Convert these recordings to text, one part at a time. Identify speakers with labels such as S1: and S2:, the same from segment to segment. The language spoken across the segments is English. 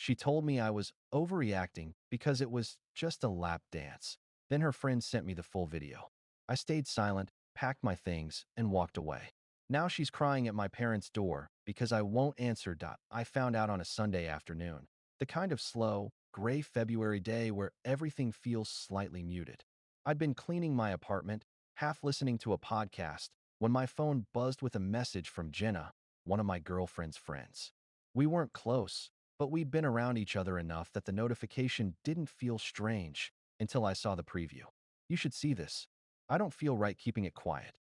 S1: She told me I was overreacting because it was just a lap dance. Then her friend sent me the full video. I stayed silent, packed my things, and walked away. Now she's crying at my parents' door because I won't answer. I found out on a Sunday afternoon. The kind of slow, gray February day where everything feels slightly muted. I'd been cleaning my apartment, half listening to a podcast, when my phone buzzed with a message from Jenna, one of my girlfriend's friends. We weren't close, but we'd been around each other enough that the notification didn't feel strange until I saw the preview. "You should see this. I don't feel right keeping it quiet."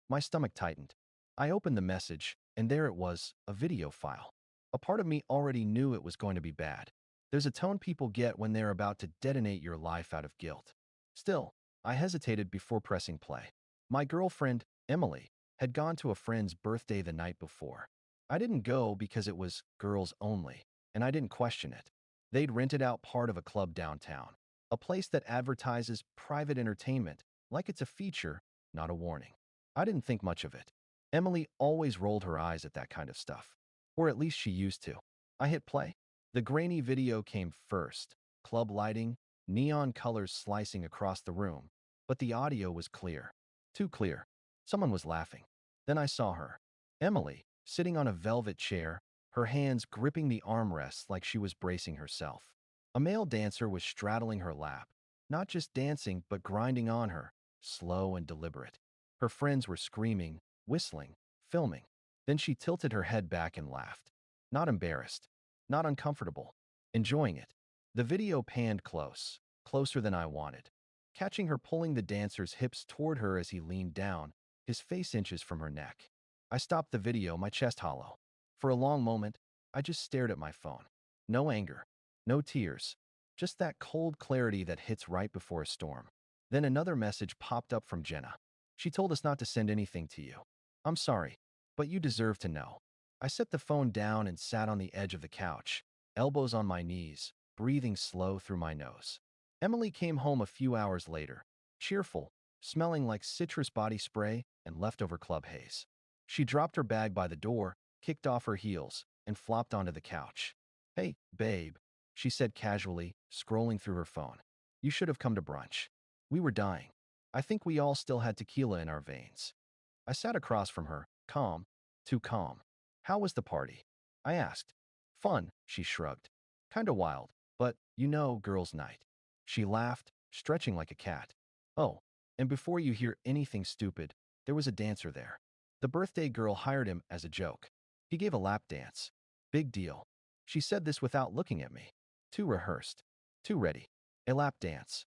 S1: My stomach tightened. I opened the message, and there it was, a video file. A part of me already knew it was going to be bad. There's a tone people get when they're about to detonate your life out of guilt. Still, I hesitated before pressing play. My girlfriend, Emily, had gone to a friend's birthday the night before. I didn't go because it was girls only, and I didn't question it. They'd rented out part of a club downtown, a place that advertises private entertainment like it's a feature, not a warning. I didn't think much of it. Emily always rolled her eyes at that kind of stuff. Or at least she used to. I hit play. The grainy video came first. Club lighting, neon colors slicing across the room. But the audio was clear. Too clear. Someone was laughing. Then I saw her. Emily, sitting on a velvet chair, her hands gripping the armrests like she was bracing herself. A male dancer was straddling her lap. Not just dancing, but grinding on her, slow and deliberate. Her friends were screaming, whistling, filming. Then she tilted her head back and laughed. Not embarrassed. Not uncomfortable. Enjoying it. The video panned close, closer than I wanted, catching her pulling the dancer's hips toward her as he leaned down, his face inches from her neck. I stopped the video, my chest hollow. For a long moment, I just stared at my phone. No anger. No tears. Just that cold clarity that hits right before a storm. Then another message popped up from Jenna. She told us not to send anything to you. "I'm sorry, but you deserve to know." I set the phone down and sat on the edge of the couch, elbows on my knees, breathing slow through my nose. Emily came home a few hours later, cheerful, smelling like citrus body spray and leftover club haze. She dropped her bag by the door, kicked off her heels, and flopped onto the couch. "Hey, babe," she said casually, scrolling through her phone. "You should have come to brunch. We were dying. I think we all still had tequila in our veins." I sat across from her, calm, too calm. "How was the party?" I asked. "Fun," she shrugged. "Kinda wild, but, girls' night." She laughed, stretching like a cat. "Oh, and before you hear anything stupid, there was a dancer there. The birthday girl hired him as a joke. He gave a lap dance. Big deal." She said this without looking at me. Too rehearsed. Too ready. "A lap dance."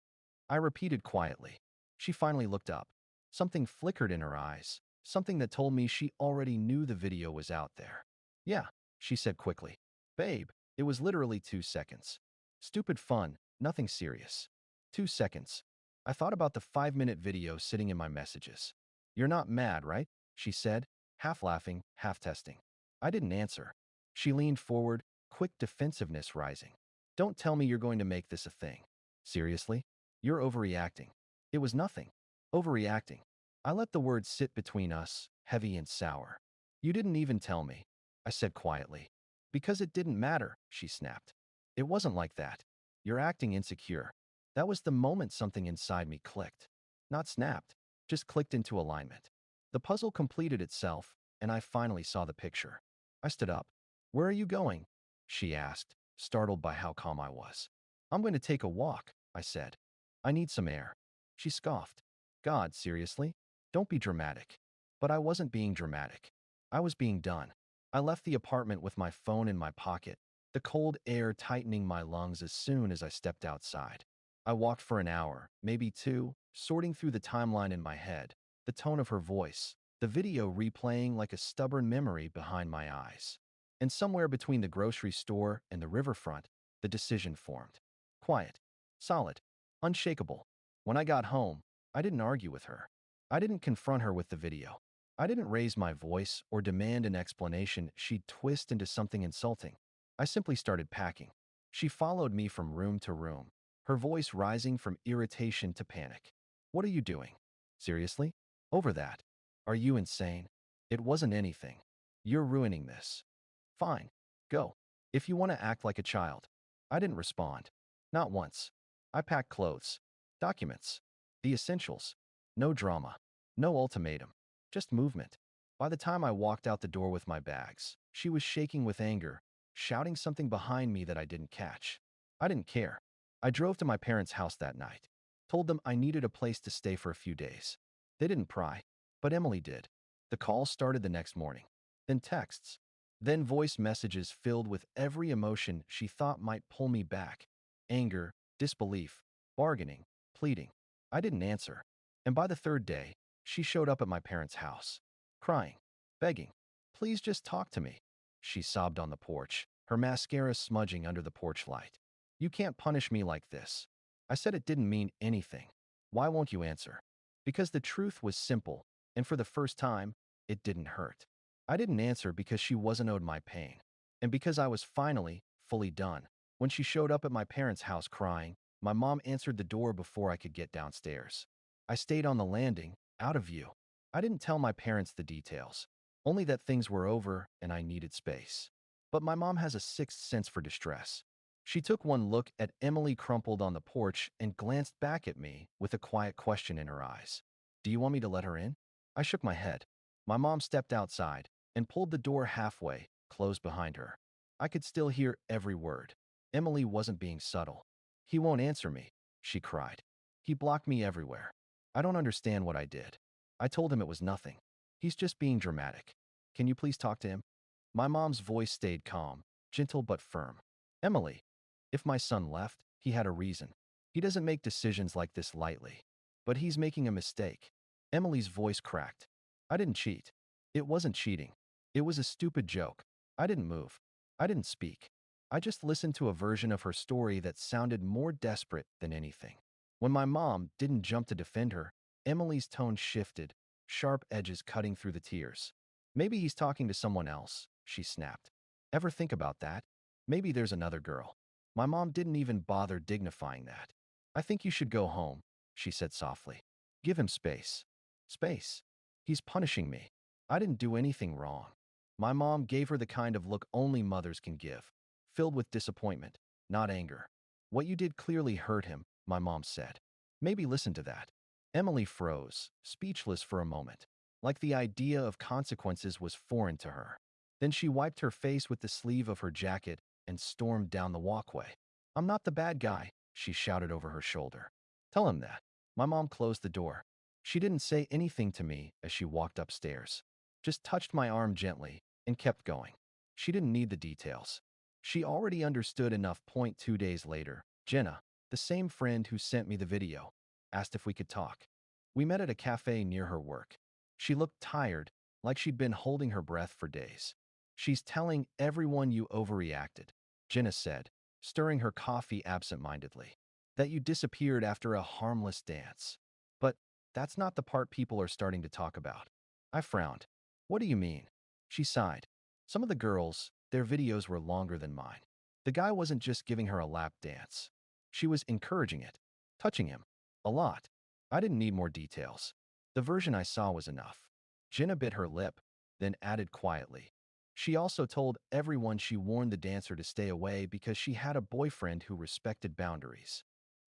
S1: I repeated quietly. She finally looked up. Something flickered in her eyes. Something that told me she already knew the video was out there. "Yeah," she said quickly. "Babe, it was literally 2 seconds. Stupid fun, nothing serious." 2 seconds. I thought about the 5-minute video sitting in my messages. "You're not mad, right?" she said, half laughing, half testing. I didn't answer. She leaned forward, quick defensiveness rising. "Don't tell me you're going to make this a thing. Seriously? You're overreacting." It was nothing. Overreacting. I let the words sit between us, heavy and sour. "You didn't even tell me," I said quietly. "Because it didn't matter," she snapped. "It wasn't like that. You're acting insecure." That was the moment something inside me clicked. Not snapped, just clicked into alignment. The puzzle completed itself, and I finally saw the picture. I stood up. "Where are you going?" she asked, startled by how calm I was. "I'm going to take a walk," I said. "I need some air." She scoffed. "God, seriously? Don't be dramatic." But I wasn't being dramatic. I was being done. I left the apartment with my phone in my pocket, the cold air tightening my lungs as soon as I stepped outside. I walked for an hour, maybe 2, sorting through the timeline in my head, the tone of her voice, the video replaying like a stubborn memory behind my eyes. And somewhere between the grocery store and the riverfront, the decision formed. Quiet. Solid. Unshakable. When I got home, I didn't argue with her. I didn't confront her with the video. I didn't raise my voice or demand an explanation she'd twist into something insulting. I simply started packing. She followed me from room to room, her voice rising from irritation to panic. "What are you doing? Seriously? Over that? Are you insane? It wasn't anything. You're ruining this." "Fine. Go. If you want to act like a child." I didn't respond. Not once. I packed clothes, documents, the essentials. No drama. No ultimatum. Just movement. By the time I walked out the door with my bags, she was shaking with anger, shouting something behind me that I didn't catch. I didn't care. I drove to my parents' house that night. Told them I needed a place to stay for a few days. They didn't pry, but Emily did. The calls started the next morning. Then texts. Then voice messages filled with every emotion she thought might pull me back. Anger, disbelief, bargaining, pleading. I didn't answer. And by the third day, she showed up at my parents' house, crying, begging, "Please just talk to me." She sobbed on the porch, her mascara smudging under the porch light. "You can't punish me like this." I said it didn't mean anything. "Why won't you answer?" Because the truth was simple, and for the first time, it didn't hurt. I didn't answer because she wasn't owed my pain, and because I was finally, fully done. When she showed up at my parents' house crying, my mom answered the door before I could get downstairs. I stayed on the landing, out of view. I didn't tell my parents the details, only that things were over and I needed space. But my mom has a sixth sense for distress. She took one look at Emily crumpled on the porch and glanced back at me with a quiet question in her eyes. "Do you want me to let her in?" I shook my head. My mom stepped outside and pulled the door halfway, closed behind her. I could still hear every word. Emily wasn't being subtle. "He won't answer me," she cried. "He blocked me everywhere. I don't understand what I did." I told him it was nothing. "He's just being dramatic. Can you please talk to him?" My mom's voice stayed calm, gentle but firm. "Emily, if my son left, he had a reason. He doesn't make decisions like this lightly. But he's making a mistake." Emily's voice cracked. "I didn't cheat. It wasn't cheating. It was a stupid joke." I didn't move. I didn't speak. I just listened to a version of her story that sounded more desperate than anything. When my mom didn't jump to defend her, Emily's tone shifted, sharp edges cutting through the tears. "Maybe he's talking to someone else," she snapped. "Ever think about that? Maybe there's another girl." My mom didn't even bother dignifying that. "I think you should go home," she said softly. "Give him space." Space. He's punishing me. I didn't do anything wrong. My mom gave her the kind of look only mothers can give, filled with disappointment, not anger. "What you did clearly hurt him," my mom said. "Maybe listen to that." Emily froze, speechless for a moment, like the idea of consequences was foreign to her. Then she wiped her face with the sleeve of her jacket and stormed down the walkway. "I'm not the bad guy," she shouted over her shoulder. "Tell him that." My mom closed the door. She didn't say anything to me as she walked upstairs, just touched my arm gently and kept going. She didn't need the details. She already understood enough. 2 days later, Jenna, the same friend who sent me the video, asked if we could talk. We met at a cafe near her work. She looked tired, like she'd been holding her breath for days. "She's telling everyone you overreacted," Jenna said, stirring her coffee absent-mindedly. "That you disappeared after a harmless dance. But that's not the part people are starting to talk about." I frowned. "What do you mean?" She sighed. "Some of the girls, their videos were longer than mine. The guy wasn't just giving her a lap dance. She was encouraging it, touching him. A lot. I didn't need more details. The version I saw was enough." Jenna bit her lip, then added quietly. "She also told everyone she warned the dancer to stay away because she had a boyfriend who respected boundaries."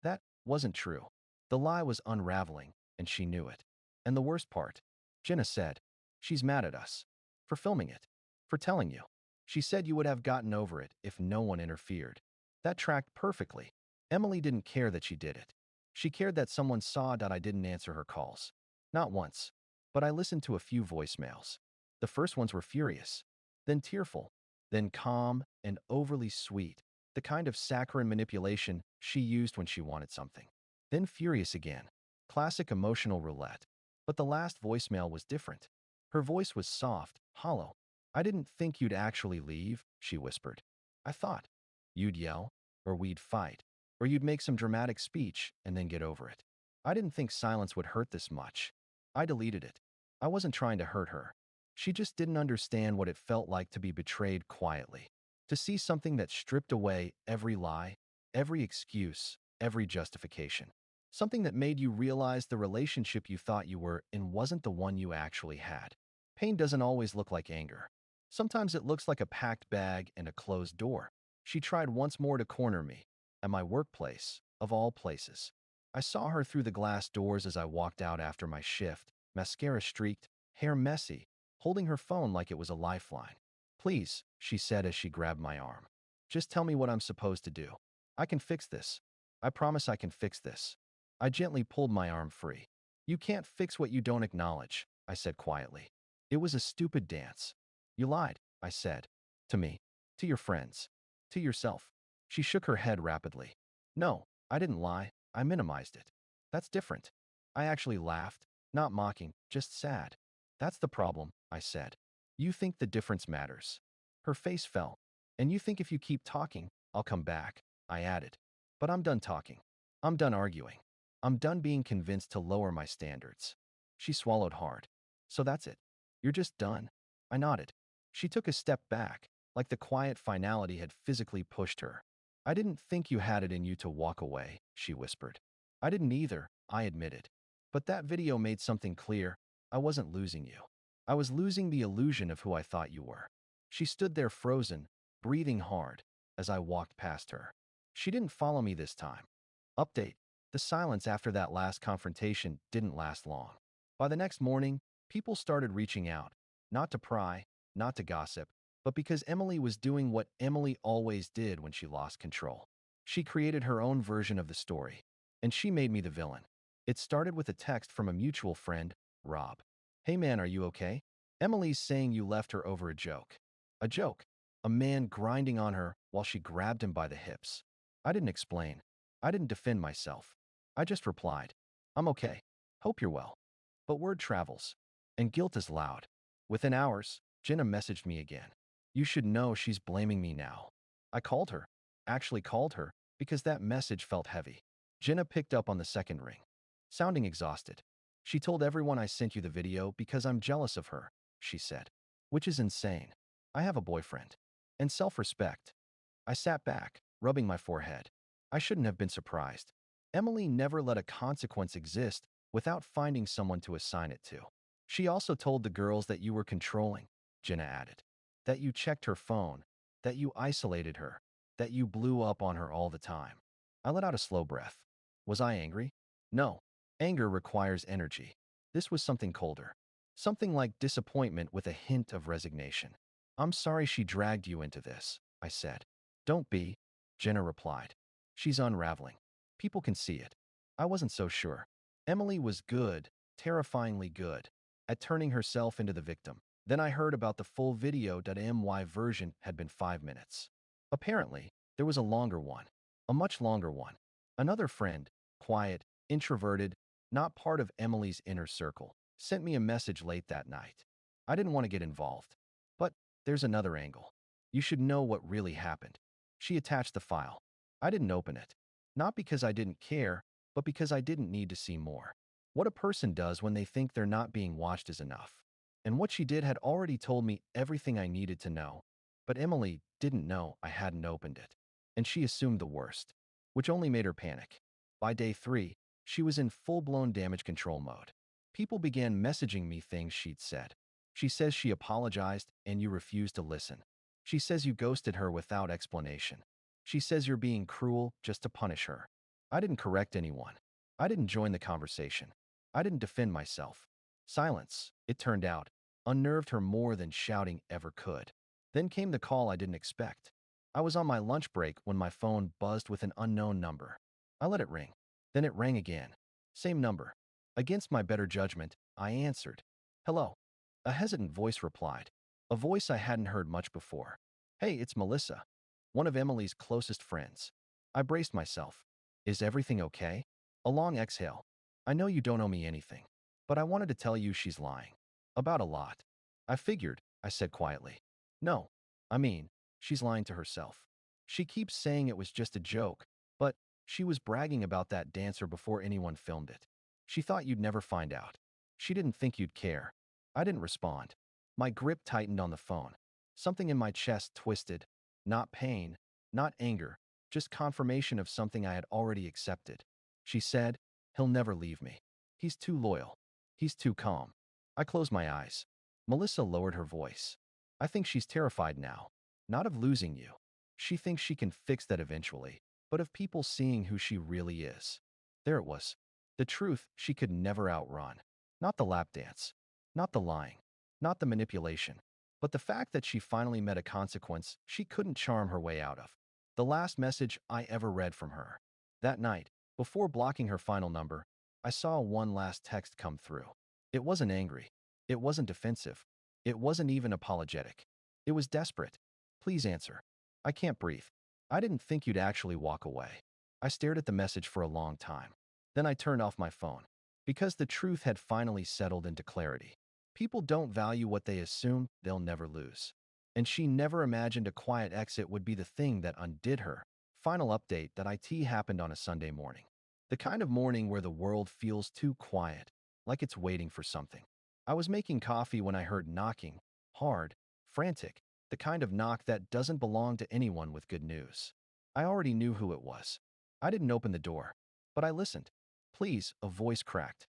S1: That wasn't true. The lie was unraveling, and she knew it. "And the worst part," Jenna said, "she's mad at us. For filming it. For telling you. She said you would have gotten over it if no one interfered." That tracked perfectly. Emily didn't care that she did it. She cared that someone saw that I didn't answer her calls. Not once. But I listened to a few voicemails. The first ones were furious, then tearful, then calm and overly sweet, the kind of saccharine manipulation she used when she wanted something. Then furious again. Classic emotional roulette. But the last voicemail was different. Her voice was soft, hollow. "I didn't think you'd actually leave," she whispered. "I thought you'd yell, or we'd fight, or you'd make some dramatic speech and then get over it. I didn't think silence would hurt this much." I deleted it. I wasn't trying to hurt her. She just didn't understand what it felt like to be betrayed quietly. To see something that stripped away every lie, every excuse, every justification. Something that made you realize the relationship you thought you were in wasn't the one you actually had. Pain doesn't always look like anger. Sometimes it looks like a packed bag and a closed door. She tried once more to corner me, at my workplace, of all places. I saw her through the glass doors as I walked out after my shift, mascara streaked, hair messy, holding her phone like it was a lifeline. "Please," she said as she grabbed my arm. "Just tell me what I'm supposed to do. I can fix this. I promise I can fix this." I gently pulled my arm free. "You can't fix what you don't acknowledge," I said quietly. "It was a stupid dance. You lied," I said. "To me. To your friends. To yourself." She shook her head rapidly. "No, I didn't lie. I minimized it. That's different." I actually laughed, not mocking, just sad. "That's the problem," I said. "You think the difference matters." Her face fell. "And you think if you keep talking, I'll come back," I added. "But I'm done talking. I'm done arguing. I'm done being convinced to lower my standards." She swallowed hard. "So that's it. You're just done?" I nodded. She took a step back, like the quiet finality had physically pushed her. "I didn't think you had it in you to walk away," she whispered. "I didn't either," I admitted. "But that video made something clear. I wasn't losing you. I was losing the illusion of who I thought you were." She stood there frozen, breathing hard, as I walked past her. She didn't follow me this time. Update: the silence after that last confrontation didn't last long. By the next morning, people started reaching out, not to pry, not to gossip, but because Emily was doing what Emily always did when she lost control. She created her own version of the story, and she made me the villain. It started with a text from a mutual friend, Rob. "Hey man, are you okay? Emily's saying you left her over a joke." A joke. A man grinding on her while she grabbed him by the hips. I didn't explain. I didn't defend myself. I just replied, "I'm okay. Hope you're well." But word travels, and guilt is loud. Within hours, Jenna messaged me again. "You should know she's blaming me now." I called her, actually called her, because that message felt heavy. Jenna picked up on the second ring, sounding exhausted. "She told everyone I sent you the video because I'm jealous of her," she said. "Which is insane. I have a boyfriend. And self-respect." I sat back, rubbing my forehead. I shouldn't have been surprised. Emily never let a consequence exist without finding someone to assign it to. "She also told the girls that you were controlling," Jenna added. "That you checked her phone, that you isolated her, that you blew up on her all the time." I let out a slow breath. Was I angry? No. Anger requires energy. This was something colder. Something like disappointment with a hint of resignation. "I'm sorry she dragged you into this," I said. "Don't be," Jenna replied. "She's unraveling. People can see it." I wasn't so sure. Emily was good, terrifyingly good, at turning herself into the victim. Then I heard about the full video. My version had been 5 minutes. Apparently, there was a longer one. A much longer one. Another friend, quiet, introverted, not part of Emily's inner circle, sent me a message late that night. I didn't want to get involved. But there's another angle. "You should know what really happened." She attached the file. I didn't open it. Not because I didn't care, but because I didn't need to see more. What a person does when they think they're not being watched is enough. And what she did had already told me everything I needed to know. But Emily didn't know I hadn't opened it. And she assumed the worst, which only made her panic. By day 3, she was in full-blown damage control mode. People began messaging me things she'd said. "She says she apologized and you refused to listen. She says you ghosted her without explanation. She says you're being cruel just to punish her." I didn't correct anyone. I didn't join the conversation. I didn't defend myself. Silence, it turned out, unnerved her more than shouting ever could. Then came the call I didn't expect. I was on my lunch break when my phone buzzed with an unknown number. I let it ring. Then it rang again. Same number. Against my better judgment, I answered. "Hello." A hesitant voice replied. A voice I hadn't heard much before. "Hey, it's Melissa, one of Emily's closest friends." I braced myself. "Is everything okay?" A long exhale. "I know you don't owe me anything, but I wanted to tell you she's lying. About a lot." "I figured," I said quietly. "No, I mean, she's lying to herself. She keeps saying it was just a joke, but she was bragging about that dancer before anyone filmed it. She thought you'd never find out. She didn't think you'd care." I didn't respond. My grip tightened on the phone. Something in my chest twisted. Not pain, not anger, just confirmation of something I had already accepted. She said, "He'll never leave me. He's too loyal. He's too calm." I closed my eyes. Melissa lowered her voice. "I think she's terrified now. Not of losing you. She thinks she can fix that eventually, but of people seeing who she really is. There it was. The truth she could never outrun. Not the lap dance, not the lying, not the manipulation, but the fact that she finally met a consequence she couldn't charm her way out of. The last message I ever read from her. That night, before blocking her final number, I saw one last text come through. It wasn't angry. It wasn't defensive. It wasn't even apologetic. It was desperate. Please answer. I can't breathe. I didn't think you'd actually walk away. I stared at the message for a long time. Then I turned off my phone. Because the truth had finally settled into clarity. People don't value what they assume they'll never lose. And she never imagined a quiet exit would be the thing that undid her. Final update that IT happened on a Sunday morning. The kind of morning where the world feels too quiet, like it's waiting for something. I was making coffee when I heard knocking, hard, frantic, the kind of knock that doesn't belong to anyone with good news. I already knew who it was. I didn't open the door, but I listened. Please, a voice cracked.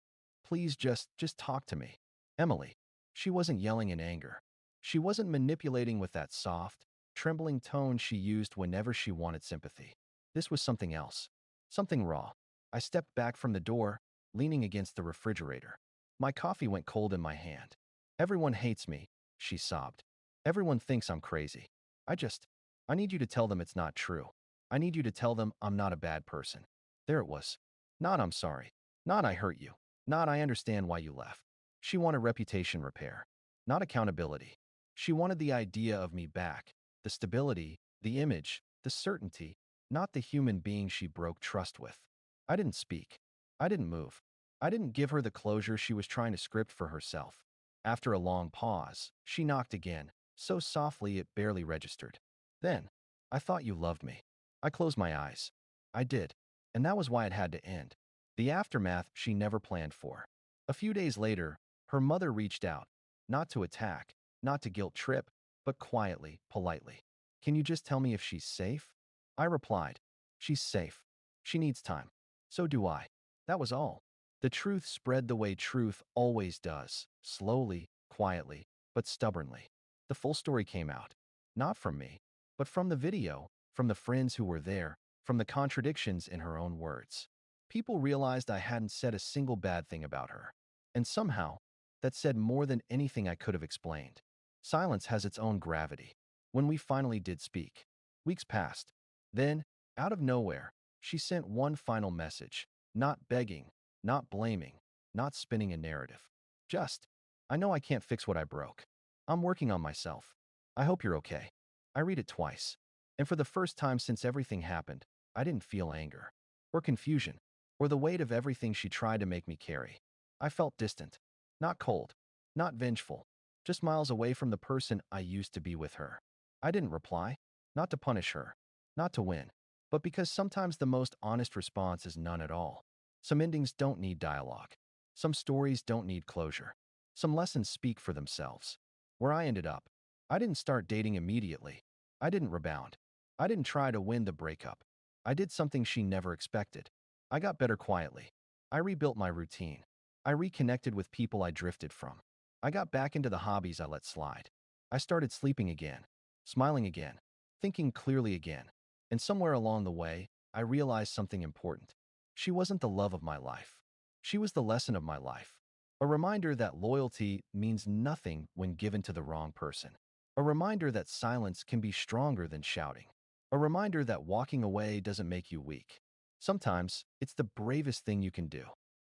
S1: Please just talk to me. Emily. She wasn't yelling in anger. She wasn't manipulating with that soft, trembling tone she used whenever she wanted sympathy. This was something else. Something raw. I stepped back from the door, leaning against the refrigerator. My coffee went cold in my hand. Everyone hates me, she sobbed. Everyone thinks I'm crazy. I need you to tell them it's not true. I need you to tell them I'm not a bad person. There it was. Not I'm sorry. Not I hurt you. Not I understand why you left. She wanted reputation repair, not accountability. She wanted the idea of me back, the stability, the image, the certainty, not the human being she broke trust with. I didn't speak. I didn't move. I didn't give her the closure she was trying to script for herself. After a long pause, she knocked again, so softly it barely registered. Then, I thought you loved me. I closed my eyes. I did. And that was why it had to end. The aftermath she never planned for. A few days later, her mother reached out, not to attack, not to guilt trip, but quietly, politely. Can you just tell me if she's safe? I replied, she's safe. She needs time. So do I. That was all. The truth spread the way truth always does, slowly, quietly, but stubbornly. The full story came out, not from me, but from the video, from the friends who were there, from the contradictions in her own words. People realized I hadn't said a single bad thing about her. And somehow, that said more than anything I could have explained. Silence has its own gravity. When we finally did speak, weeks passed. Then, out of nowhere, she sent one final message, not begging, not blaming, not spinning a narrative. Just, I know I can't fix what I broke. I'm working on myself. I hope you're okay. I read it twice. And for the first time since everything happened, I didn't feel anger, or confusion, or the weight of everything she tried to make me carry. I felt distant, not cold, not vengeful, just miles away from the person I used to be with her. I didn't reply, not to punish her, not to win, but because sometimes the most honest response is none at all. Some endings don't need dialogue. Some stories don't need closure. Some lessons speak for themselves. Where I ended up, I didn't start dating immediately. I didn't rebound. I didn't try to win the breakup. I did something she never expected. I got better quietly. I rebuilt my routine. I reconnected with people I drifted from. I got back into the hobbies I let slide. I started sleeping again, smiling again, thinking clearly again. And somewhere along the way, I realized something important. She wasn't the love of my life. She was the lesson of my life. A reminder that loyalty means nothing when given to the wrong person. A reminder that silence can be stronger than shouting. A reminder that walking away doesn't make you weak. Sometimes, it's the bravest thing you can do.